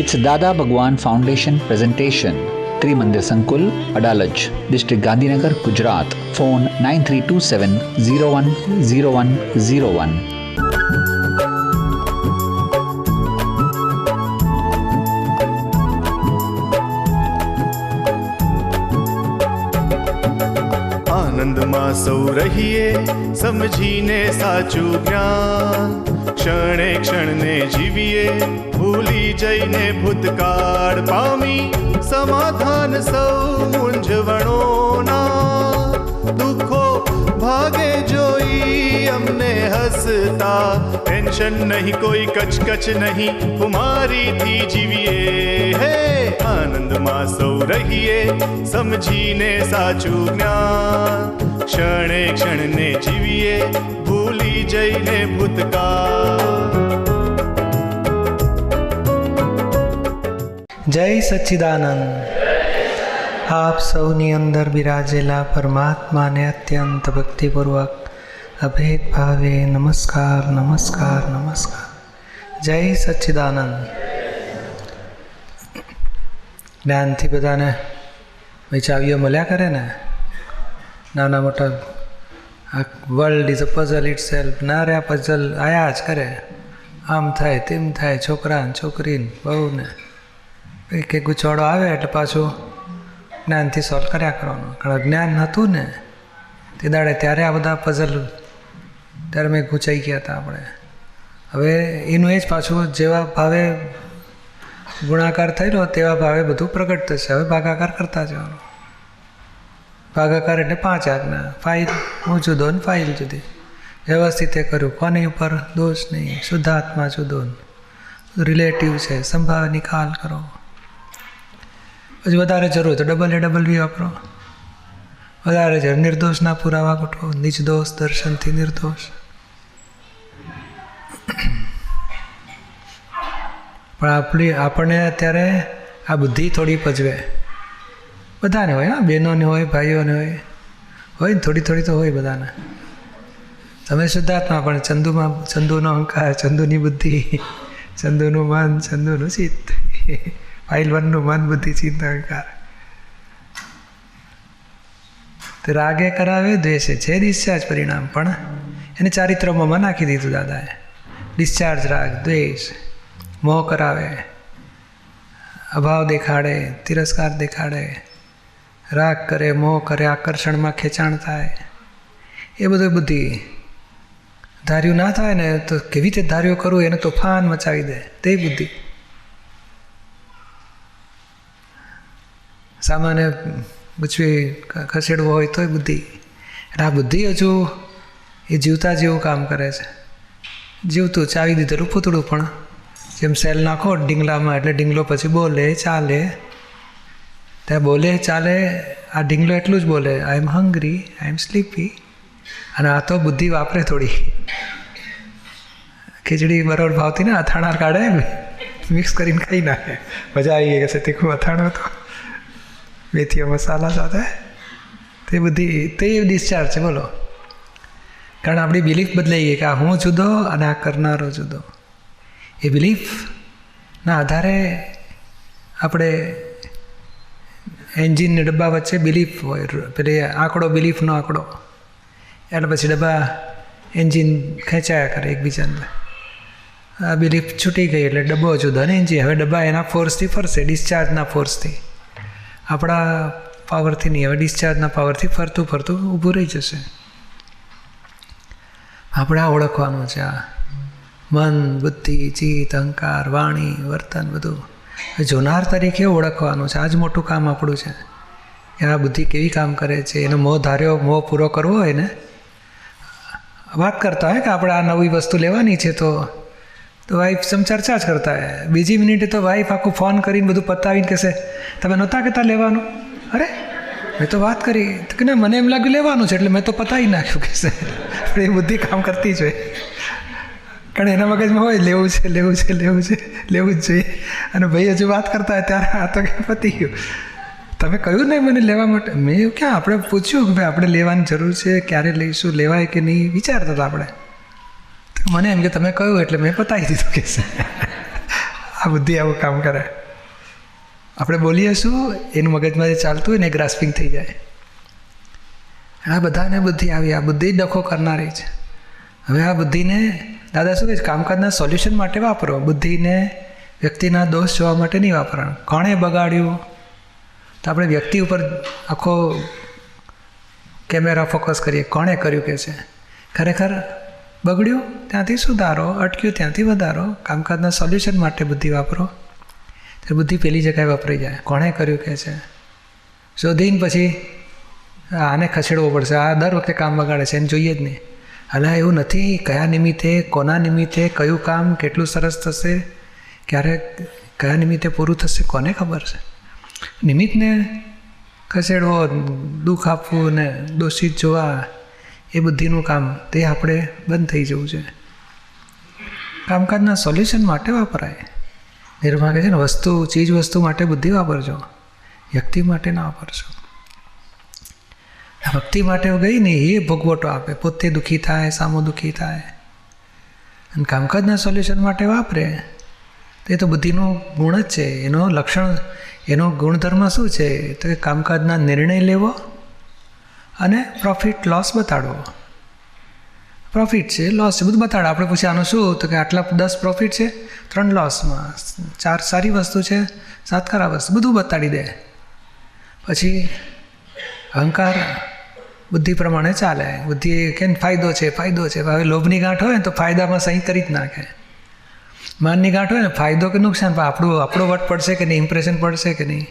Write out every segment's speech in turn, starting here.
It's Dada Bhagwan Foundation presentation. Trimandir Sankul, Adalaj, District Gandhinagar, Gujarat. Phone 9327010101. આનંદમાં સૌ રહીએ સમજીને સાચું જ્ઞાન, ક્ષણે ક્ષણને જીવીએ ભૂલી જઈને ભૂતકાળ પામી સમાધાન સૌ મૂંઝવણોના. દુઃખો ભાગે જોઈ અમને હસતા, ટેન્શન નહીં કોઈ કચકચ નહીં કુમારીથી જીવીએ. હે આનંદમાં સૌ રહીએ સમજીને સાચું જ્ઞાન, ક્ષણે ક્ષણને જીવીએ ભૂલી જઈને ભૂતકાળ. જય સચ્ચિદાનંદ. આપ સૌની અંદર બિરાજેલા પરમાત્માને અત્યંત ભક્તિપૂર્વક અભેદ ભાવે નમસ્કાર નમસ્કાર નમસ્કાર. જય સચ્ચિદાનંદ. જ્ઞાનથી બધાને વિચાવીઓ મળ્યા કરે ને, નાના મોટા. આ world is a puzzle it self. ના રે આ પઝલ આયા જ કરે, આમ થાય તેમ થાય, છોકરાને છોકરીને બહુને કંઈક ગુચવાડો આવે એટલે પાછું જ્ઞાનથી સોલ્વ કર્યા કરવાનું. કારણ જ્ઞાન હતું ને તે દાડે, ત્યારે આ બધા પઝલ ત્યારે મેં ગુચાઈ ગયા હતા આપણે. હવે એનું એ જ પાછું જેવા ભાવે ગુણાકાર થયેલો તેવા ભાવે બધું પ્રગટ થશે. હવે ભાગાકાર કરતા જવાનું. ભાગાકાર એટલે 5 આજ્ઞા. ફાઇલ હું જુદો ને ફાઇલ જુદી. વ્યવસ્થિત એ કર્યું, કોની ઉપર દોષ નહીં, શુદ્ધાત્મા જુદો, રિલેટિવ છે, સંભાવ નિકાલ કરો. પછી વધારે જરૂર તો ડબલ બી વાપરો. વધારે જરૂર નિર્દોષના પુરાવા ગોઠવો, નિર્દોષ દર્શનથી નિર્દોષ. પણ આપણને અત્યારે આ બુદ્ધિ થોડી પજવે. બધાને હોય, હા, બહેનોને હોય, ભાઈઓને હોય ને, થોડી તો હોય બધાને. તમે શુદ્ધાત્મા, પણ ચંદુનો અહંકાર, ચંદુની બુદ્ધિ, ચંદુનું મન, ચંદુનું ચિત્ત, ફાઇલ 1નું મન, બુદ્ધિ, ચિત્ત, અહંકાર. તે રાગે કરાવે, દ્વેષે છે ડિસ્ચાર્જ પરિણામ. પણ એને ચારિત્રમોમાં નાખી દીધું દાદાએ. ડિસ્ચાર્જ રાગ, દ્વેષ, મોહ કરાવે, અભાવ દેખાડે, તિરસ્કાર દેખાડે, રાગ કરે, મોહ કરે, આકર્ષણમાં ખેંચાણ થાય. એ બધું બુદ્ધિ. ધાર્યું ના થાય ને તો કેવી રીતે ધાર્યું કરવું એને તોફાન મચાવી દે, તે બુદ્ધિ. સામાન્ય ગુચવી ખસેડવો હોય તોય બુદ્ધિ. એટલે આ બુદ્ધિ હજુ એ જીવતા જેવું કામ કરે છે. જીવતું ચાવી દીધેલું પૂતળું, પણ જેમ સેલ નાખો ડીંગલામાં એટલે ડીંગલો પછી બોલે ચાલે. ત્યાં બોલે ચાલે, આ ડીંગલો એટલું જ બોલે, આઈ am hungry, I M sleepy. અને આ તો બુદ્ધિ વાપરે થોડી. ખીચડી બરોબર ભાવતી ને, અથાણા કાઢે, મિક્સ કરીને ખાઈ નાખે. મજા આવી ગઈ કે તીખું અથાણું તો મેથીઓ મસાલા સાથે. તે બુદ્ધિ, તે ડિસ્ચાર્જ છે. બોલો, કારણ આપણી બિલીફ બદલાઈ ગઈ કે આ હું જુદો અને આ કરનારો જુદો. એ બિલીફના આધારે આપણે એન્જિન ને ડબ્બા વચ્ચે બિલીફ હોય, પેલી આંકડો, બિલીફનો આંકડો. એટલે પછી ડબ્બા એન્જિન ખેંચાયા કરે એકબીજાને. આ બિલીફ છૂટી ગઈ એટલે ડબ્બો જુદો ને એન્જિન. હવે ડબ્બા એના ફોર્સથી ફરશે, ડિસ્ચાર્જના ફોર્સથી, આપણા પાવરથી નહીં. હવે ડિસ્ચાર્જના પાવરથી ફરતું ઊભું રહી જશે. આપણે આ ઓળખવાનું છે. આ મન, બુદ્ધિ, ચિત્ત, અહંકાર, વાણી, વર્તન બધું જોનાર તરીકે ઓળખવાનું છે. આ જ મોટું કામ આપણું છે. આ બુદ્ધિ કેવી કામ કરે છે, એનો મોહ ધાર્યો, મોહ પૂરો કરવો હોય ને. વાત કરતા હોય કે આપણે આ નવી વસ્તુ લેવાની છે, તો વાઈફ ચર્ચા જ કરતા હોય. બીજી મિનિટે તો વાઈફ આખું ફોન કરીને બધું પતાવીને કહેશે, તમે નહોતા કહેતા લેવાનું? અરે મેં તો વાત કરી કે ના, મને એમ લાગ્યું લેવાનું છે એટલે મેં તો પતાવી નાખ્યું કહેશે. પણ એ બુદ્ધિ કામ કરતી જ હોય, કારણ એના મગજમાં હોય લેવું છે લેવું જ જોઈએ. અને ભાઈ હજુ વાત કરતા હોય ત્યારે આ તો પતી ગયું. તમે કહ્યું નહીં મને લેવા માટે. મેં એવું ક્યાં, આપણે પૂછ્યું કે ભાઈ આપણે લેવાની જરૂર છે, ક્યારે લઈશું, લેવાય કે નહીં, વિચારતા હતા આપણે. મને એમ કે તમે કહ્યું એટલે મેં પતાવી દીધું કે છે. આ બુદ્ધિ આવું કામ કરે. આપણે બોલીએ શું એનું મગજમાં જે ચાલતું હોય ને એ ગ્રાસ્પિંગ થઈ જાય. આ બધાને બુદ્ધિ આવી, આ બુદ્ધિ જ ડખો કરનારી છે. હવે આ બુદ્ધિને દાદા શું કહે છે, કામકાજના સોલ્યુશન માટે વાપરો. બુદ્ધિને વ્યક્તિના દોષ જોવા માટે નહીં વાપરવાનું. કોણે બગાડ્યું તો આપણે વ્યક્તિ ઉપર આખો કેમેરા ફોકસ કરીએ, કોણે કર્યું કે છે. ખરેખર બગડ્યું ત્યાંથી સુધારો, અટક્યું ત્યાંથી વધારો. કામકાજના સોલ્યુશન માટે બુદ્ધિ વાપરો, તો બુદ્ધિ પેલી જગ્યાએ વાપરી જાય. કોણે કર્યું કે છે શોધીને પછી આને ખસેડવો પડશે, આ દર વખતે કામ બગાડે છે, એને જોઈએ જ નહીં. અલા એવું નથી. કયા નિમિત્તે, કોના નિમિત્તે, કયું કામ કેટલું સરસ થશે, ક્યારે કયા નિમિત્તે પૂરું થશે, કોને ખબર છે. નિમિત્તને ખસેડવો, દુઃખ આપવું ને દોષિત જોવા, એ બુદ્ધિનું કામ તે આપણે બંધ થઈ જવું છે. કામકાજના સોલ્યુશન માટે વપરાય. નિર્મા કહે છે ને, વસ્તુ ચીજ વસ્તુ માટે બુદ્ધિ વાપરજો, વ્યક્તિ માટે ના વાપરજો. ભક્તિ માટે ગઈ ને એ ભોગવટો આપે, પોતે દુઃખી થાય, સામો દુઃખી થાય. અને કામકાજના સોલ્યુશન માટે વાપરે તો એ તો બુદ્ધિનું ગુણ જ છે. એનો લક્ષણ, એનો ગુણધર્મ શું છે તો કે કામકાજના નિર્ણય લેવો અને પ્રોફિટ લોસ બતાડવો. પ્રોફિટ છે, લોસ છે, બધું બતાડે. આપણે પૂછીએ આનું શું તો કે આટલા 10 પ્રોફિટ છે, 3 લોસમાં, 4 સારી વસ્તુ છે, 7 ખરાબ વસ્તુ, બધું બતાડી દે. પછી અહંકાર બુદ્ધિ પ્રમાણે ચાલે. બુદ્ધિ કે ફાયદો છે, ફાયદો છે. હવે લોભની ગાંઠ હોય ને તો ફાયદામાં સહી કરી જ નાખે. માનની ગાંઠ હોય ને ફાયદો કે નુકસાન, આપણો વટ પડશે કે નહીં, ઇમ્પ્રેશન પડશે કે નહીં,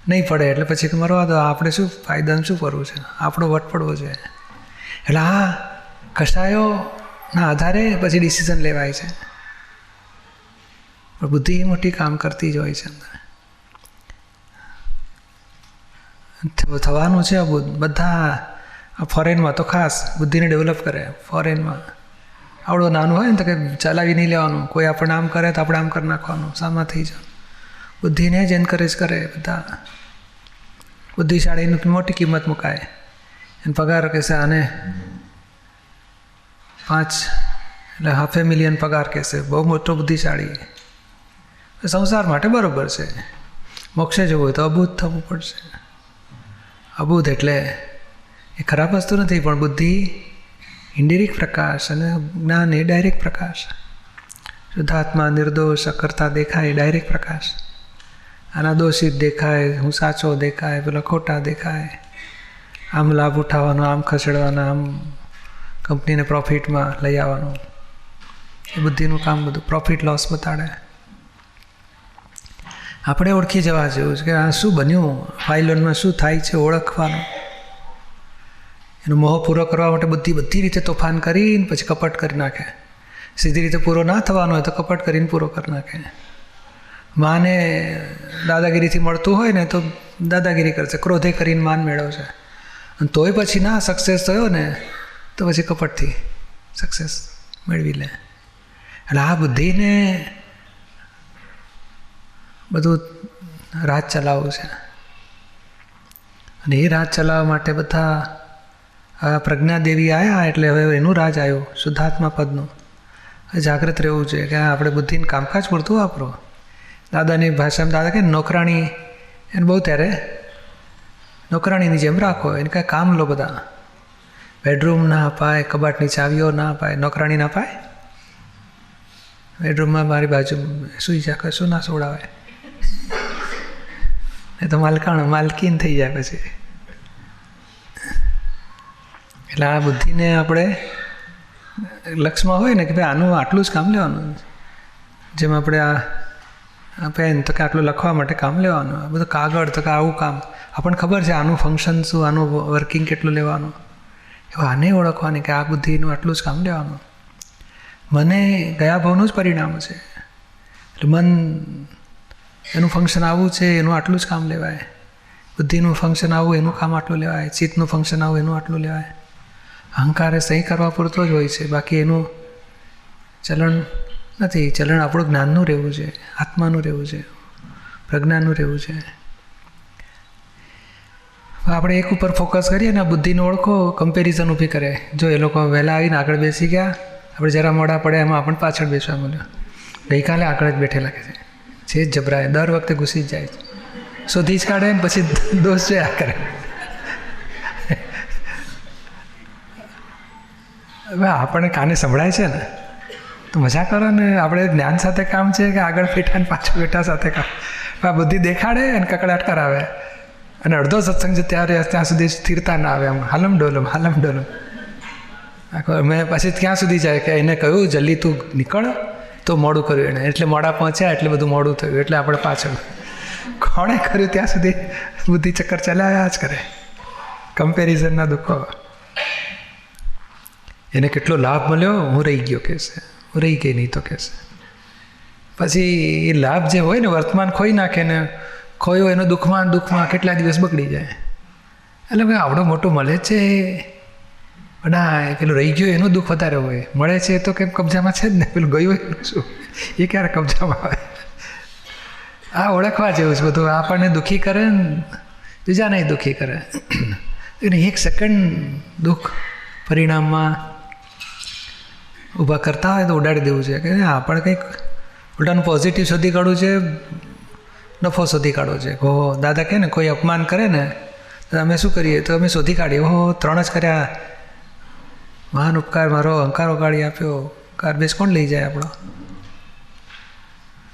નહીં પડે એટલે પછી મરવા દો. આપણે શું ફાયદાનું શું કરવું છે, આપણો વટ પડવો છે. એટલે આ કષાયોના આધારે પછી ડિસિઝન લેવાય છે. પણ બુદ્ધિ મોટી કામ કરતી જ હોય છે. થવાનું છે બધા ફોરેનમાં તો ખાસ બુદ્ધિને ડેવલપ કરે. ફોરેનમાં આવડો નાનું હોય ને તો કે ચલાવી નહીં લેવાનું. કોઈ આપણે આમ કરે તો આપણે આમ કરી નાખવાનું, સામા થઈ જવાનું. બુદ્ધિને જ એન્કરેજ કરે બધા. બુદ્ધિશાળીની મોટી કિંમત મુકાય. એને પગાર કહેશે આને 5 એટલે $500,000 પગાર કહેશે, બહુ મોટો બુદ્ધિશાળી. સંસાર માટે બરાબર છે. મોક્ષે જવું હોય તો અબૂધ થવું પડશે. અબૂધ એટલે એ ખરાબ વસ્તુ નથી, પણ બુદ્ધિ ઇન્ડિરેક્ટ પ્રકાશ અને જ્ઞાન એ ડાયરેક્ટ પ્રકાશ. શુદ્ધાત્મા નિર્દોષ અકર્તા દેખાય, ડાયરેક્ટ પ્રકાશ. આના દોષિત દેખાય, હું સાચો દેખાય, પેલા ખોટા દેખાય. આમ લાભ ઉઠાવવાનો, આમ ખસેડવાના, આમ કંપનીને પ્રોફિટમાં લઈ આવવાનું. એ બુદ્ધિનું કામ બધું પ્રોફિટ લોસ બતાડે. આપણે ઓળખી જવા જેવું છે કે આ શું બન્યું, ફાઇલોનમાં શું થાય છે, ઓળખવાનું. એનો મોહ પૂરો કરવા માટે બધી રીતે તોફાન કરીને પછી કપટ કરી નાખે. સીધી રીતે પૂરો ના થવાનો હોય તો કપટ કરીને પૂરો કરી નાખે. માને દાદાગીરીથી મળતું હોય ને તો દાદાગીરી કરશે, ક્રોધે કરીને માન મેળવશે. અને તોય પછી ના સક્સેસ થયો ને તો પછી કપટથી સક્સેસ મેળવી લે. એટલે આ બુદ્ધિને બધું રાજ ચલાવવું છે. અને એ રાજ ચલાવવા માટે બધા પ્રજ્ઞાદેવી આવ્યા એટલે હવે એનું રાજ આવ્યું, શુદ્ધાત્મા પદનું. જાગૃત રહેવું છે કે આપણે બુદ્ધિને કામકાજ પૂરતું વાપરો. દાદાની ભાષામાં દાદા કે નોકરાણી એને બહુ ત્યારે નોકરાણીની જેમ રાખો, એને કાંઈ કામ લો. બધા બેડરૂમ ના અપાય, કબાટની ચાવીઓ ના અપાય, નોકરાણી ના અપાય. બેડરૂમમાં મારી બાજુ સૂઈ જાય, કશું ના સોડાવાય. એ તો માલકીન થઈ જાય પછી. એટલે આ બુદ્ધિને આપણે લક્ષમાં હોય ને કે ભાઈ આનું આટલું જ કામ લેવાનું. જેમ આપણે આ પેન તો કે આટલું લખવા માટે કામ લેવાનું, આ બધું કાગળ તો કે આવું કામ. આપણને ખબર છે આનું ફંક્શન શું, આનું વર્કિંગ કેટલું લેવાનું. એવું આને ઓળખવાની કે આ બુદ્ધિનું આટલું જ કામ લેવાનું. મને ગયા ભાવનું જ પરિણામ છે. એટલે મન એનું ફંક્શન આવું છે, એનું આટલું જ કામ લેવાય. બુદ્ધિનું ફંક્શન આવું, એનું કામ આટલું લેવાય. ચિત્તનું ફંક્શન આવું, એનું આટલું લેવાય. અહંકારે સહી કરવા પૂરતો જ હોય છે, બાકી એનું ચલણ નથી. ચલણ આપણું જ્ઞાનનું રહેવું છે, આત્માનું રહેવું છે, પ્રજ્ઞાનું રહેવું છે. આપણે એક ઉપર ફોકસ કરીએ ને બુદ્ધિને ઓળખો, કમ્પેરિઝન ઊભી કરે. જો એ લોકો વહેલા આવીને આગળ બેસી ગયા, આપણે જરા મોડા પડે એમાં આપણને પાછળ બેસવા મળ્યો. ગઈકાલે આગળ જ બેઠેલા કે છે જ જબરાય, દર વખતે ઘૂસી જ જાય, શોધી જ કાઢે ને પછી દોષ જોયા કરે. હવે આપણને કાને સંભળાય છે ને તો મજા કરો ને. આપણે જ્ઞાન સાથે કામ છે કે આગળ બેઠા ને પાછળ બેઠા સાથે કામ. આ બુદ્ધિ દેખાડે અને કકડાટ કરાવે, અને અડધો સત્સંગ છે ત્યાં સુધી સ્થિરતા ના આવે, આમ હાલમ ડોલમ. મેં પછી ક્યાં સુધી જાય કે એને કહ્યું જલ્દી તું નીકળ, તો મોડું કર્યું એણે, એટલે મોડા પહોંચ્યા એટલે બધું મોડું થયું, એટલે આપણે પાછળ. કોણે કર્યું ત્યાં સુધી બુદ્ધિ ચક્કર ચલાવ્યા જ કરે, કમ્પેરિઝનના દુઃખો. એને કેટલો લાભ મળ્યો, હું રહી ગયો કહેશે, હું રહી ગઈ નહીં તો કહેશે. પછી એ લાભ જે હોય ને વર્તમાન ખોઈ નાખે ને, ખોયો એનો દુઃખમાં કેટલા દિવસ બગડી જાય. એટલે ભાઈ આવડો મોટો મળે છે, ના પેલું રહી ગયું એનું દુઃખ વધારે હોય, મળે છે તો કેમ કબજામાં છે જ ને, પેલું ગયું એનું શું, એ ક્યારે કબજામાં આવે. આ ઓળખવા જેવું છે બધું. આપણને દુઃખી કરે ને બીજાને દુઃખી કરે, એને એક સેકન્ડ દુઃખ પરિણામમાં ઊભા કરતા હોય તો ઉડાડી દેવું છે કે આપણે કંઈક ઉલટાનું પોઝિટિવ શોધી કાઢવું છે, નફો શોધી કાઢવો છે. હો દાદા કહે ને કોઈ અપમાન કરે ને તો અમે શું કરીએ, તો અમે શોધી કાઢીએ, હો 3 જ કર્યા, મહાન ઉપકાર મારો અહંકાર ઓગાળી આપ્યો, ગાર્બેજ કોણ લઈ જાય આપણો.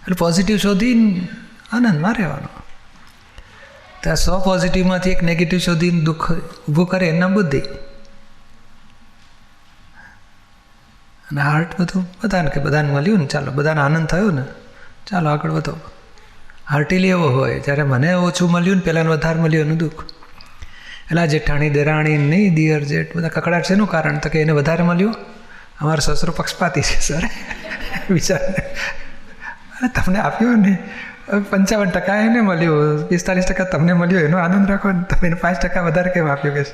એટલે પોઝિટિવ શોધીને આનંદમાં રહેવાનો. તો આ 100 પોઝિટિવમાંથી એક નેગેટિવ શોધીને દુઃખ ઊભું કરે એના બુદ્ધિ. અને હાર્ટ બધું બધાને મળ્યું ને, ચાલો બધાને આનંદ થયો ને, ચાલો આગળ વધો. હાર્ટીલી એવો હોય, જ્યારે મને ઓછું મળ્યું ને પહેલાંને વધારે મળ્યું એનું દુઃખ. એટલે જેઠાણી દેરાણી નહીં, દિયર જેઠ બધા કકડાટ છે. એનું કારણ તો કે એને વધારે મળ્યું, અમારો સસરો પક્ષપાતી છે સર, વિચારને અરે તમને આપ્યું ને 55% એને મળ્યું, 45% તમને મળ્યું, એનો આનંદ રાખો ને, તમે એને 5% વધારે કેમ આપ્યું કે છે.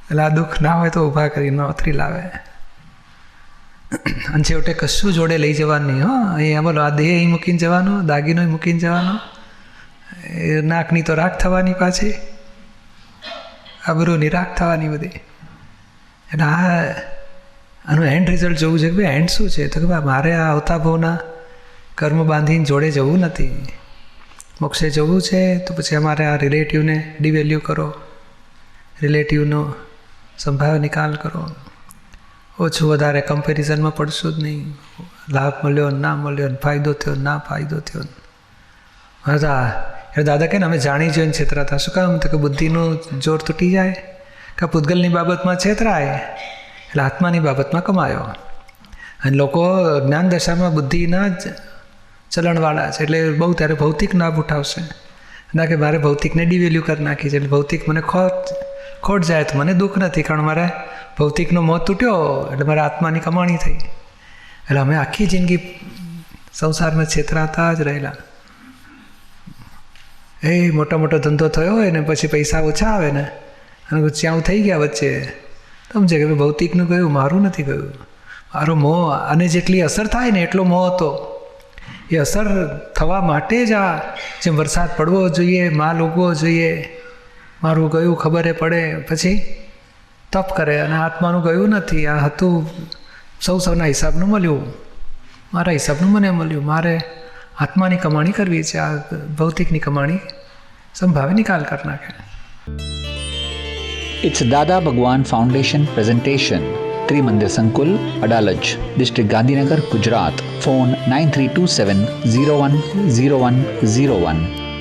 એટલે આ દુઃખ ના હોય તો ઊભા કરી નોતરી લાવે. અને છેવટે કશું જોડે લઈ જવાનું નહીં. અહીંયા બોલો, આ દેહ અહીં મૂકીને જવાનો, દાગીનો મૂકીને જવાનો, નાકની તો રાખ થવાની, પાછી આબરૂની રાખ થવાની બધી. એટલે આનું એન્ડ રિઝલ્ટ જોવું છે કે ભાઈ એન્ડ શું છે, તો કે ભાઈ મારે આ આવતા ભાવના કર્મ બાંધીને જોડે જવું નથી, મોક્ષે જવું છે. તો પછી અમારે આ રિલેટિવને ડિવેલ્યુ કરો, રિલેટિવનો સંભાવ નિકાલ કરો, ઓછું વધારે કમ્પેરિઝનમાં પડશો જ નહીં. લાભ મળ્યો ના મળ્યો, ફાયદો થયો ના ફાયદો થયો. એટલે દાદા કહે ને અમે જાણી જોઈને છેતરાતા. શું કામ, તો કે બુદ્ધિનું જોર તૂટી જાય, કે પૂતગલની બાબતમાં છેતરાય એટલે આત્માની બાબતમાં કમાયો. અને લોકો જ્ઞાન દશામાં બુદ્ધિના જ ચલણવાળા છે, એટલે બહુ ત્યારે ભૌતિક લાભ ઉઠાવશે. ના કે મારે ભૌતિકને ડિવેલ્યુ કરી નાખી છે, એટલે ભૌતિક મને ખોટ જાય તો મને દુઃખ નથી, કારણ મારે ભૌતિકનો મોહ તૂટ્યો એટલે મારે આત્માની કમાણી થઈ. એટલે અમે આખી જિંદગી સંસારમાં છેતરાતા જ રહેલા. એ મોટો ધંધો થયો હોય ને પછી પૈસા ઓછા આવે ને, અને ચ્યાઉં થઈ ગયા વચ્ચે, સમજે કે ભૌતિકનું ગયું, મારું નથી ગયું. મારો મોહ, આને જેટલી અસર થાય ને એટલો મોહ હતો. એ અસર થવા માટે જ આ જેમ વરસાદ પડવો જોઈએ, માલ ઉગવો જોઈએ, મારું ગયું ખબરે પડે, પછી તપ કરે, અને આત્માનું ગયું નથી. આ હતું સૌના હિસાબનું મળ્યું, મારા હિસાબનું મને મળ્યું. મારે આત્માની કમાણી કરવી છે, આ ભૌતિકની કમાણી સંભાવે નિકાલ કરી નાખે. It's Dada Bhagwan Foundation presentation. Trimandir Sankul, Adalaj, District Gandhinagar, Gujarat. Phone 9327 010101.